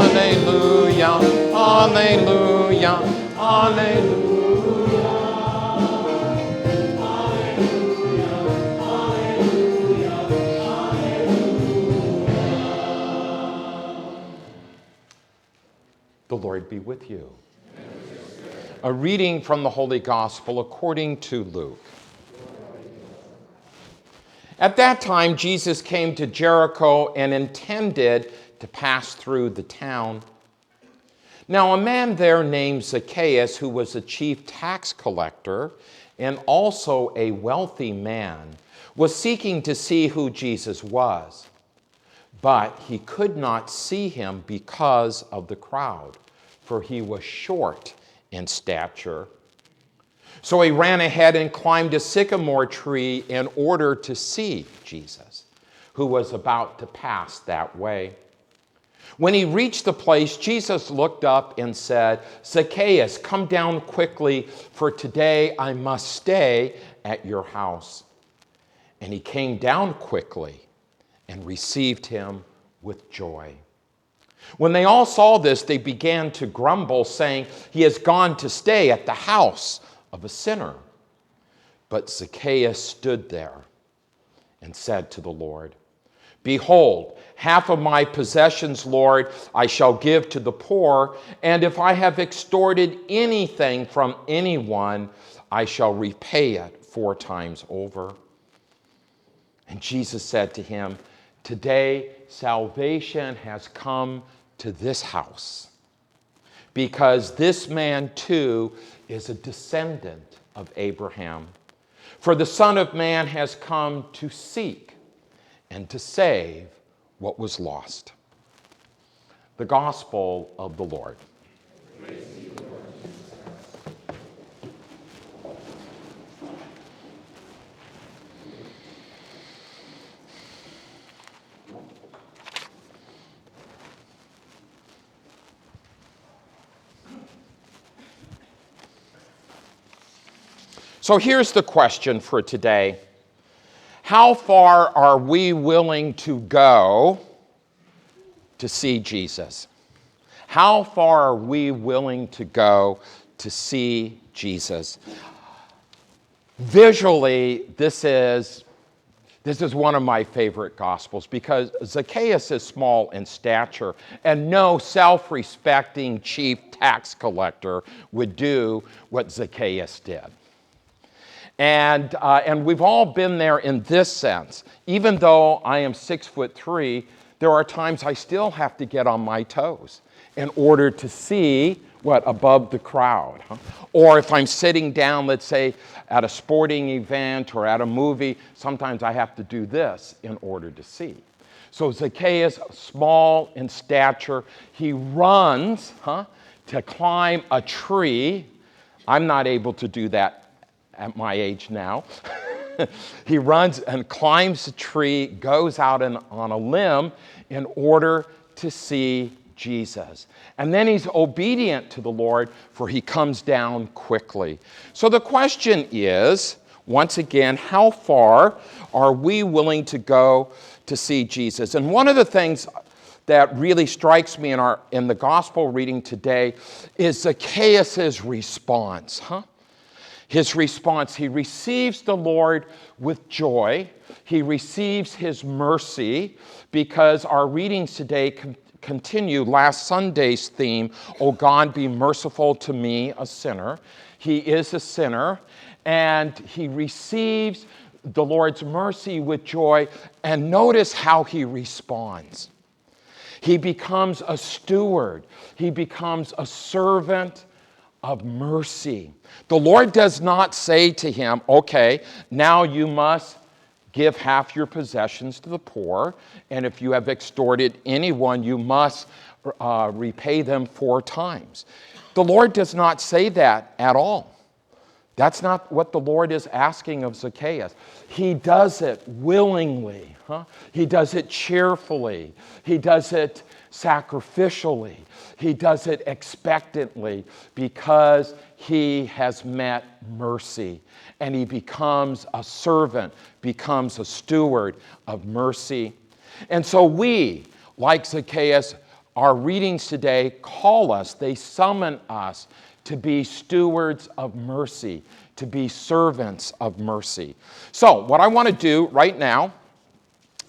Alleluia, alleluia, alleluia. The Lord be with you. A reading from the Holy Gospel according to Luke. At that time, Jesus came to Jericho and intended to pass through the town. Now, a man there named Zacchaeus, who was a chief tax collector and also a wealthy man, was seeking to see who Jesus was. But he could not see him because of the crowd, for he was short in stature. So he ran ahead and climbed a sycamore tree in order to see Jesus, who was about to pass that way. When he reached the place, Jesus looked up and said, "Zacchaeus, come down quickly, for today I must stay at your house." And he came down quickly and received him with joy. When they all saw this, they began to grumble, saying, "He has gone to stay at the house of a sinner." But Zacchaeus stood there and said to the Lord, "Behold, half of my possessions, Lord, I shall give to the poor, and if I have extorted anything from anyone, I shall repay it 4 times over." And Jesus said to him, "Today salvation has come to this house, because this man too is a descendant of Abraham. For the Son of Man has come to seek and to save what was lost." The Gospel of the Lord. Praise to you, Lord. So here's the question for today. How far are we willing to go to see Jesus? How far are we willing to go to see Jesus? Visually, this is one of my favorite Gospels, because Zacchaeus is small in stature, and no self-respecting chief tax collector would do what Zacchaeus did. And we've all been there in this sense. Even though I am 6'3", there are times I still have to get on my toes in order to see above the crowd. Or if I'm sitting down, let's say, at a sporting event or at a movie, sometimes I have to do this in order to see. So Zacchaeus, small in stature, he runs to climb a tree. I'm not able to do that at my age now. He runs and climbs a tree, goes out on a limb in order to see Jesus. And then he's obedient to the Lord, for he comes down quickly. So the question is, once again, how far are we willing to go to see Jesus? And one of the things that really strikes me in the gospel reading today is Zacchaeus' response. His response, he receives the Lord with joy. He receives his mercy, because our readings today continue last Sunday's theme, "O God, be merciful to me, a sinner." He is a sinner, and he receives the Lord's mercy with joy. And notice how he responds. He becomes a steward. He becomes a servant of mercy. The Lord does not say to him, "Okay, now you must give half your possessions to the poor, and if you have extorted anyone, you must repay them 4 times." The Lord does not say that at all. That's not what the Lord is asking of Zacchaeus. He does it willingly. He does it cheerfully. He does it sacrificially. He does it expectantly, because he has met mercy, and he becomes a servant, becomes a steward of mercy. And so we, like Zacchaeus, our readings today call us, they summon us to be stewards of mercy, to be servants of mercy. So what I want to do right now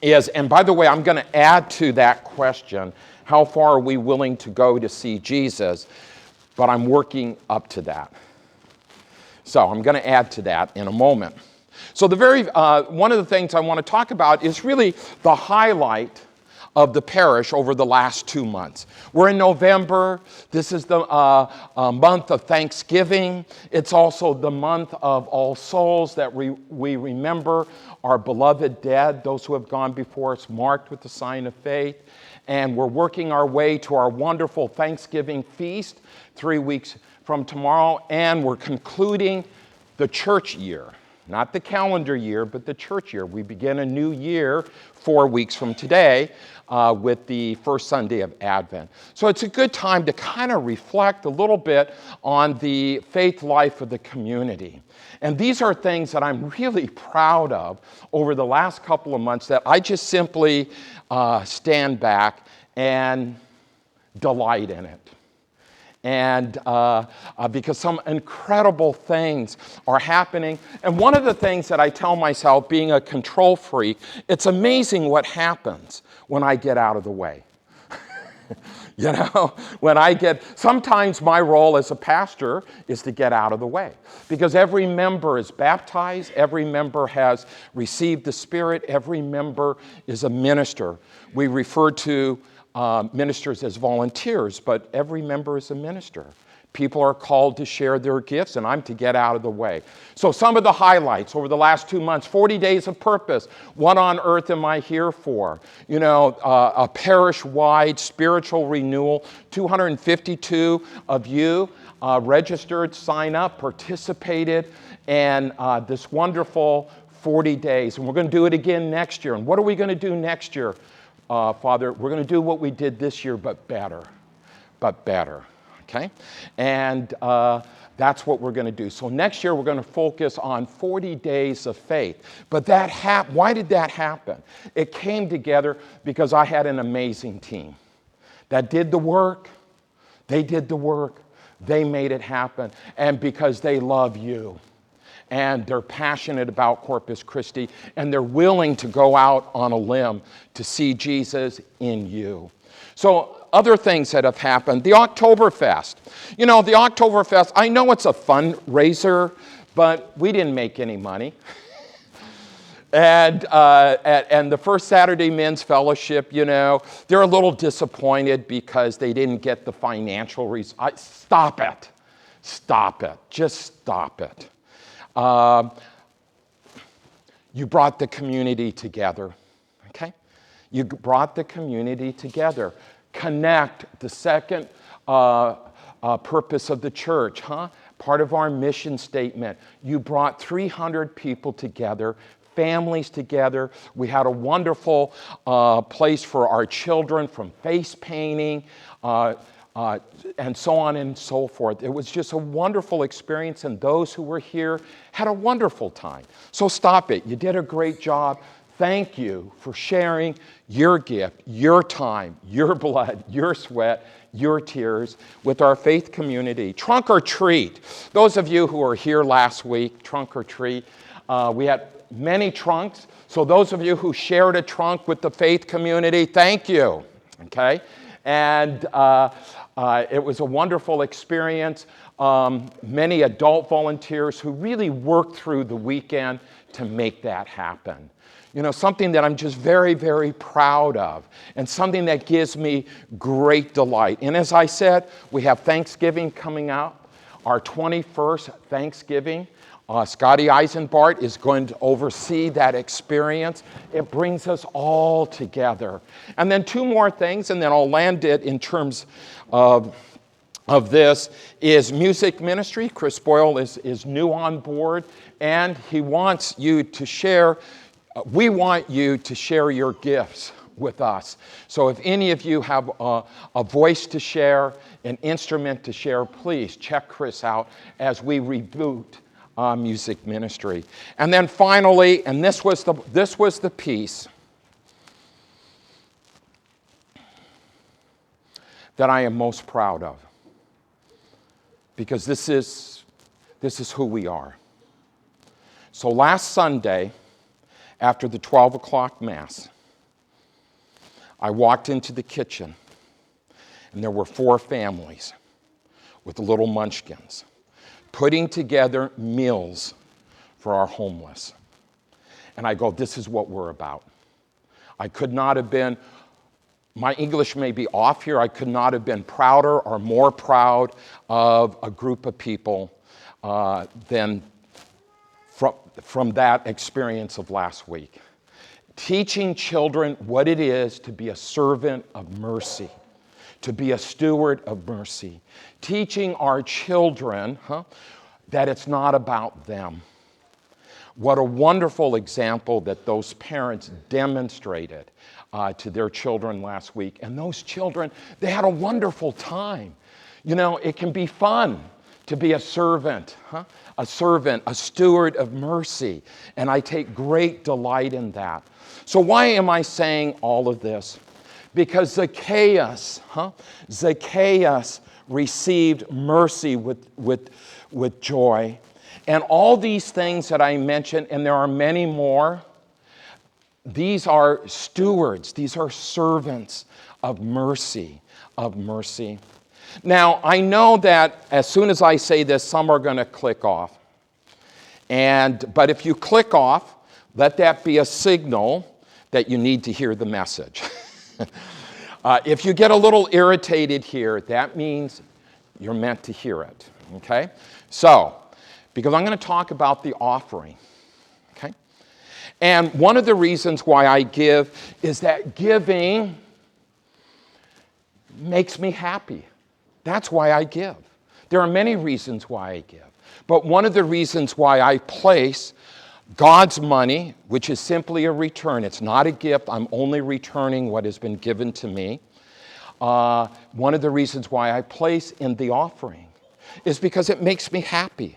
is, and by the way, I'm going to add to that question, how far are we willing to go to see Jesus? But I'm working up to that. So I'm going to add to that in a moment. So one of the things I want to talk about is really the highlight of the parish over the last 2 months. We're in November. This is the month of Thanksgiving. It's also the month of All Souls, that we remember our beloved dead, those who have gone before us, marked with the sign of faith. And we're working our way to our wonderful Thanksgiving feast 3 weeks from tomorrow. And we're concluding the church year. Not the calendar year, but the church year. We begin a new year 4 weeks from today with the first Sunday of Advent. So it's a good time to kind of reflect a little bit on the faith life of the community. And these are things that I'm really proud of over the last couple of months, that I just simply stand back and delight in it. And because some incredible things are happening. And one of the things that I tell myself, being a control freak, it's amazing what happens when I get out of the way. You know, sometimes my role as a pastor is to get out of the way. Because every member is baptized, every member has received the Spirit, every member is a minister. We refer to ministers as volunteers, but every member is a minister. People are called to share their gifts, and I'm to get out of the way. So some of the highlights over the last 2 months: 40 days of purpose. What on earth am I here for? You know, a parish-wide spiritual renewal. 252 of you registered, signed up, participated, and this wonderful 40 days. And we're going to do it again next year. And what are we going to do next year, Father? We're going to do what we did this year, but better. Okay? And that's what we're going to do. So next year we're going to focus on 40 days of faith. But why did that happen? It came together because I had an amazing team that did the work. They did the work. They made it happen. And because they love you. And they're passionate about Corpus Christi. And they're willing to go out on a limb to see Jesus in you. So other things that have happened, the Oktoberfest. You know, the Oktoberfest, I know it's a fundraiser, but we didn't make any money. And the First Saturday Men's Fellowship, you know, they're a little disappointed because they didn't get the financial Stop it. Just stop it. You brought the community together, okay? You brought the community together. Connect, the second purpose of the church, part of our mission statement. You brought 300 people together, families together. We had a wonderful place for our children, from face painting, and so on and so forth. It was just a wonderful experience, and those who were here had a wonderful time. So stop it. You did a great job. Thank you for sharing your gift, your time, your blood, your sweat, your tears with our faith community. Trunk or treat. Those of you who were here last week, trunk or treat, we had many trunks. So those of you who shared a trunk with the faith community, thank you. Okay? And it was a wonderful experience. Many adult volunteers who really worked through the weekend to make that happen. You know, something that I'm just very, very proud of, and something that gives me great delight. And as I said, we have Thanksgiving coming out, our 21st Thanksgiving. Scotty Eisenbart is going to oversee that experience. It brings us all together. And then two more things, and then I'll land it in terms of this, is music ministry. Chris Boyle is new on board, and he wants you to share. We want you to share your gifts with us. So if any of you have a voice to share, an instrument to share, please check Chris out as we reboot music ministry. And then finally, and this was the piece. that I am most proud of, because this is who we are. So last Sunday, after the 12 o'clock Mass, I walked into the kitchen, and there were 4 families with little munchkins putting together meals for our homeless. And I go, this is what we're about. I could not have been, my English may be off here, I could not have been prouder or more proud of a group of people than from that experience of last week. Teaching children what it is to be a servant of mercy, to be a steward of mercy. Teaching our children that it's not about them. What a wonderful example that those parents demonstrated to their children last week. And those children, they had a wonderful time. You know, it can be fun to be a servant, a steward of mercy. And I take great delight in that. So why am I saying all of this? Because Zacchaeus received mercy with joy. And all these things that I mentioned, and there are many more, these are stewards, these are servants of mercy, Now, I know that as soon as I say this, some are going to click off. But if you click off, let that be a signal that you need to hear the message. If you get a little irritated here, that means you're meant to hear it, okay? So, because I'm going to talk about the offering, okay? And one of the reasons why I give is that giving makes me happy. That's why I give. There are many reasons why I give. But one of the reasons why I place God's money, which is simply a return, it's not a gift, I'm only returning what has been given to me. One of the reasons why I place in the offering is because it makes me happy.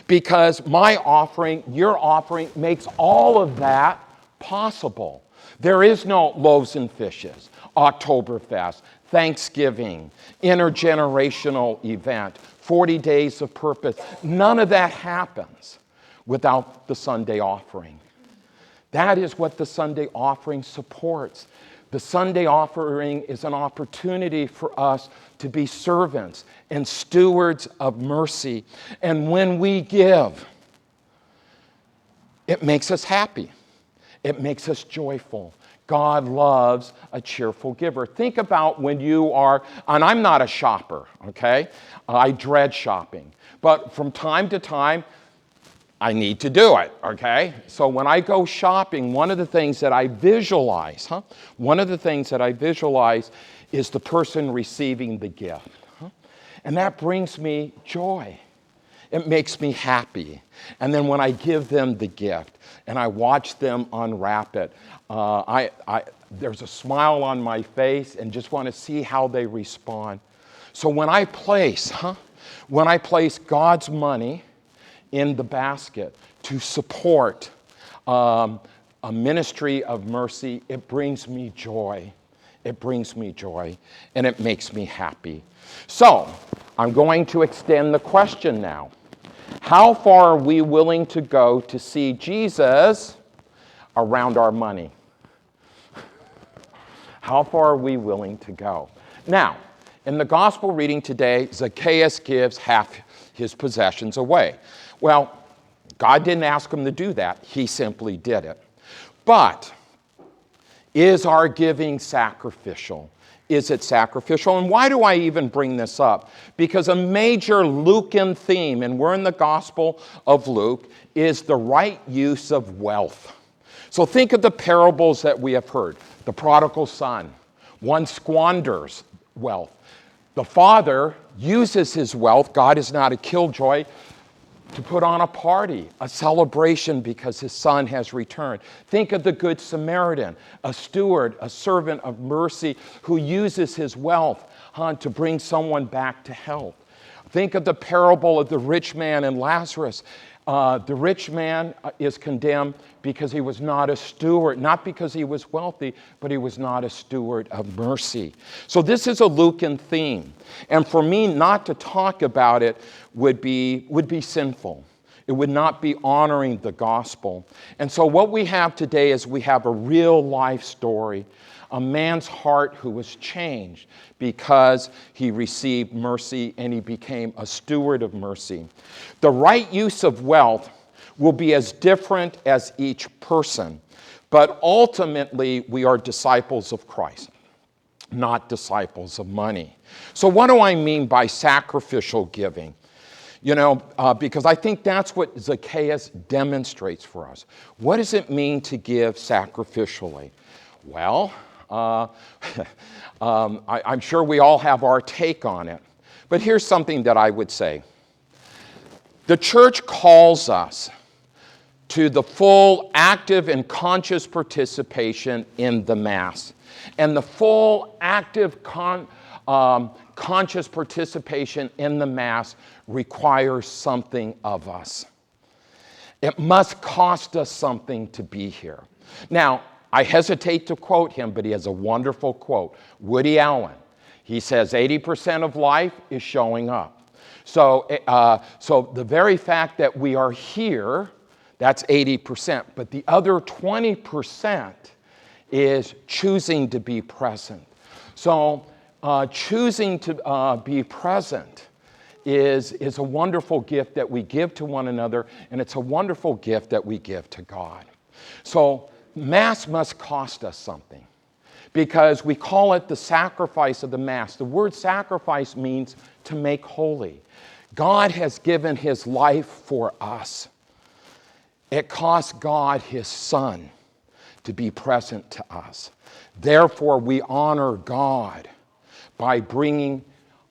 Because my offering, your offering, makes all of that possible. There is no loaves and fishes, Oktoberfest, Thanksgiving, intergenerational event, 40 days of purpose. None of that happens without the Sunday offering. That is what the Sunday offering supports. The Sunday offering is an opportunity for us to be servants and stewards of mercy. And when we give, it makes us happy. It makes us joyful. God loves a cheerful giver. Think about when you are, and I'm not a shopper, okay? I dread shopping. But from time to time, I need to do it, okay? So when I go shopping, one of the things that I visualize, is the person receiving the gift. And that brings me joy. It makes me happy. And then when I give them the gift and I watch them unwrap it, there's a smile on my face and just want to see how they respond. So when I place God's money in the basket to support a ministry of mercy, it brings me joy. It brings me joy, and it makes me happy. So, I'm going to extend the question now. How far are we willing to go to see Jesus around our money? How far are we willing to go? Now, in the gospel reading today, Zacchaeus gives half his possessions away. Well, God didn't ask him to do that. He simply did it. But is our giving sacrificial? Is it sacrificial? And why do I even bring this up? Because a major Lucan theme, and we're in the Gospel of Luke, is the right use of wealth. So think of the parables that we have heard. The prodigal son. One squanders wealth. The father uses his wealth, God is not a killjoy, to put on a party, a celebration because his son has returned. Think of the Good Samaritan, a steward, a servant of mercy who uses his wealth to bring someone back to health. Think of the parable of the rich man and Lazarus. The rich man is condemned because he was not a steward, not because he was wealthy, but he was not a steward of mercy. So this is a Lucan theme. And for me not to talk about it would be sinful. It would not be honoring the gospel. And so what we have today is we have a real life story, a man's heart who was changed because he received mercy and he became a steward of mercy. The right use of wealth will be as different as each person, but ultimately we are disciples of Christ, not disciples of money. So what do I mean by sacrificial giving? Because I think that's what Zacchaeus demonstrates for us. What does it mean to give sacrificially? Well, I'm sure we all have our take on it. But here's something that I would say. The church calls us to the full, active, and conscious participation in the Mass. And the full, active, conscious participation in the Mass requires something of us. It must cost us something to be here. Now, I hesitate to quote him, but he has a wonderful quote. Woody Allen. He says 80% of life is showing up. So the very fact that we are here, that's 80%. But the other 20% is choosing to be present. So choosing to be present is a wonderful gift that we give to one another, and it's a wonderful gift that we give to God. So Mass must cost us something because we call it the sacrifice of the Mass. The word sacrifice means to make holy. God has given his life for us. It cost God his Son to be present to us. Therefore, we honor God by bringing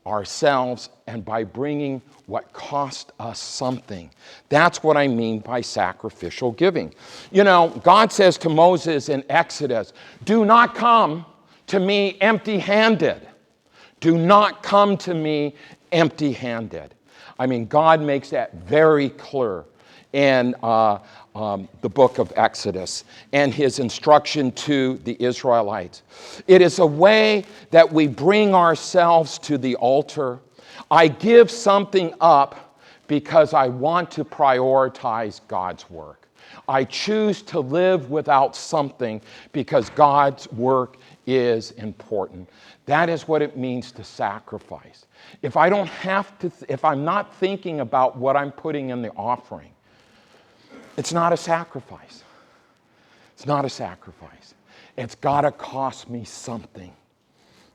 ourselves and by bringing what cost us something. That's what I mean by sacrificial giving. God says to Moses in Exodus, do not come to me empty-handed. Do not come to me empty-handed. I mean, God makes that very clear in the book of Exodus and his instruction to the Israelites. It is a way that we bring ourselves to the altar. I give something up because I want to prioritize God's work. I choose to live without something because God's work is important. That is what it means to sacrifice. If I'm not thinking about what I'm putting in the offering, it's not a sacrifice. It's not a sacrifice. It's got to cost me something.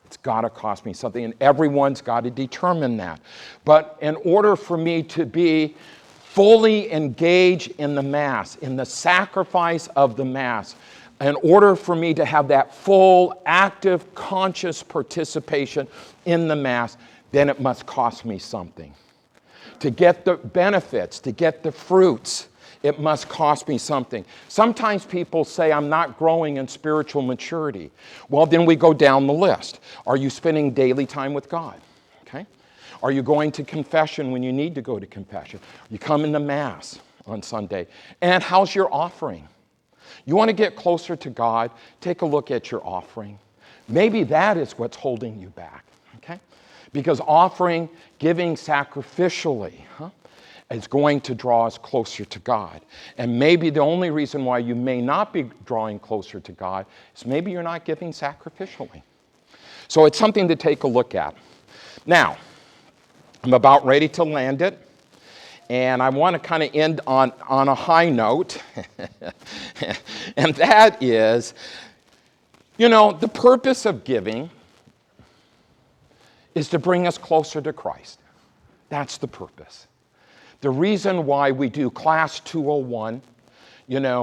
It's got to cost me something, and everyone's got to determine that. But in order for me to be fully engaged in the Mass, in the sacrifice of the Mass, in order for me to have that full, active, conscious participation in the Mass, then it must cost me something. To get the benefits, to get the fruits, it must cost me something. Sometimes people say, I'm not growing in spiritual maturity. Well, then we go down the list. Are you spending daily time with God? Okay. Are you going to confession when you need to go to confession? You come into Mass on Sunday. And how's your offering? You want to get closer to God? Take a look at your offering. Maybe that is what's holding you back. Okay. Because giving sacrificially, is going to draw us closer to God. And maybe the only reason why you may not be drawing closer to God is maybe you're not giving sacrificially. So it's something to take a look at. Now, I'm about ready to land it. And I want to kind of end on a high note. And that is, the purpose of giving is to bring us closer to Christ. That's the purpose. The reason why we do Class 201,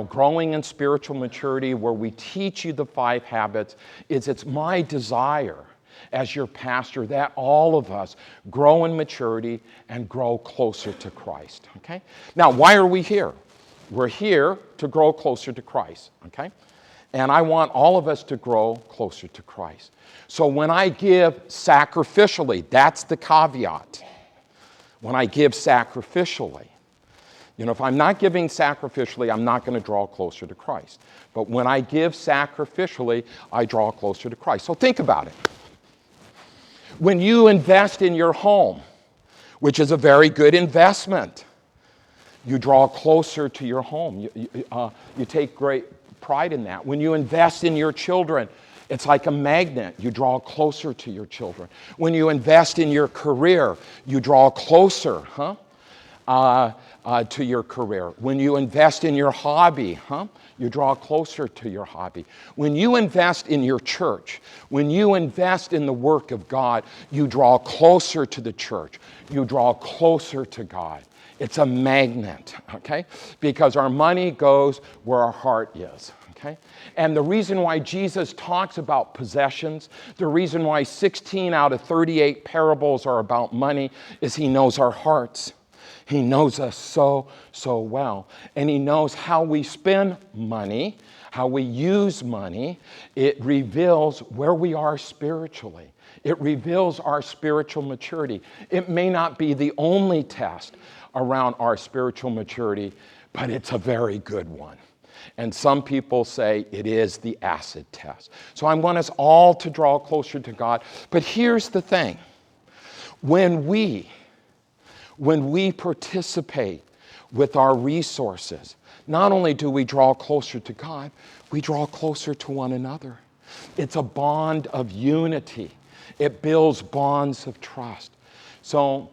growing in spiritual maturity, where we teach you the 5 habits, is it's my desire as your pastor that all of us grow in maturity and grow closer to Christ, okay? Now, why are we here? We're here to grow closer to Christ, okay? And I want all of us to grow closer to Christ. So when I give sacrificially, that's the caveat. When I give sacrificially, If I'm not giving sacrificially, I'm not going to draw closer to Christ. But when I give sacrificially, I draw closer to Christ. So think about it. When you invest in your home, which is a very good investment, you draw closer to your home. You take great pride in that. When you invest in your children, it's like a magnet. You draw closer to your children. When you invest in your career, you draw closer to your career. When you invest in your hobby, you draw closer to your hobby. When you invest in your church, when you invest in the work of God, you draw closer to the church. You draw closer to God. It's a magnet, okay? Because our money goes where our heart is, okay? And the reason why Jesus talks about possessions, the reason why 16 out of 38 parables are about money is he knows our hearts. He knows us so well. And he knows how we spend money, how we use money. It reveals where we are spiritually. It reveals our spiritual maturity. It may not be the only test around our spiritual maturity, but it's a very good one. And some people say it is the acid test. So I want us all to draw closer to God. But here's the thing. When we participate with our resources, not only do we draw closer to God, we draw closer to one another. It's a bond of unity. It builds bonds of trust. So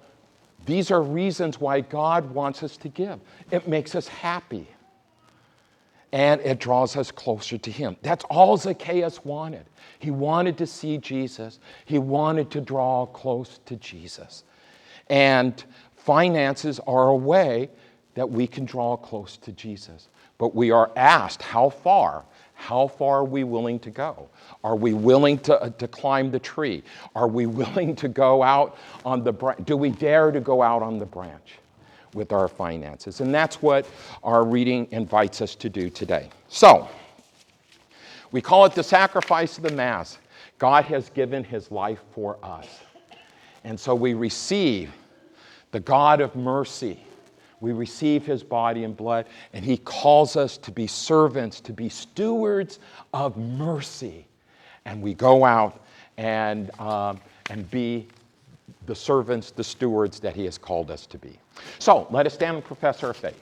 these are reasons why God wants us to give. It makes us happy. And it draws us closer to him. That's all Zacchaeus wanted. He wanted to see Jesus. He wanted to draw close to Jesus. And finances are a way that we can draw close to Jesus. But we are asked, how far? How far are we willing to go? Are we willing to climb the tree? Are we willing to go out on the branch? Do we dare to go out on the branch with our finances? And that's what our reading invites us to do today. So, we call it the sacrifice of the Mass. God has given his life for us. And so we receive the God of mercy. We receive his body and blood, and he calls us to be servants, to be stewards of mercy. And we go out and be the servants, the stewards that he has called us to be. So let us stand and profess our faith.